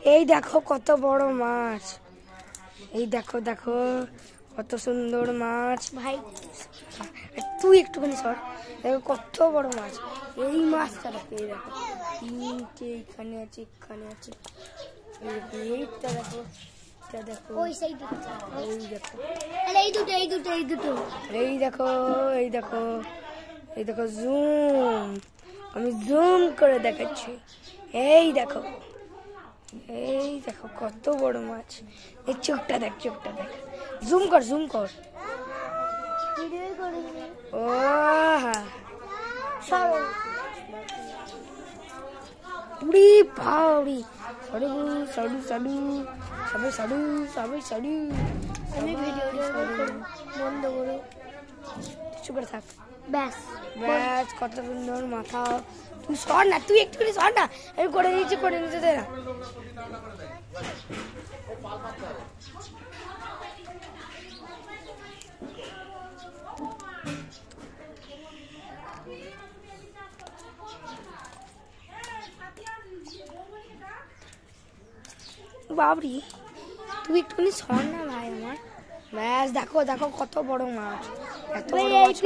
এই দেখো কত বড় মাছ, এই দেখো দেখো কত সুন্দর মাছ। ভাই তুই একটুখানি সর, দেখো কত বড় মাছ। এই মাছটা দেখো, এই দেখো তিনটে এখানে আছে, এখানে আছে, এইটা দেখো, এটা দেখো, ওই দেখো, এই দুটো এই দুটো এই দুটো, এই দেখো এই দেখো এই দেখো, জুম, আমি জুম করে দেখাচ্ছি। এই দেখো, এই দেখো কত বড় মাছ। এই চোখটা দেখ, চোখটা দেখ, জুম কর, জুম কর। ও পুরি পাউরি, সাড়ু সাড়ু সাড়ু, সবাই সাড়ু, সবাই সাড়ু। আমি ভিডিওটা বন্ধ করো, চুপ করে থাক। ব্যাস ব্যাস, কত সুন্দর মাথা। তুই সর না, তুই একটু সর না, আমি করে দিচ্ছি, করে নিতে দে না। বাবরি তুই একটুখানি সর না ভাই আমার। ব্যাস দেখো দেখো কত বড় মাছ, এত বড় মাছ।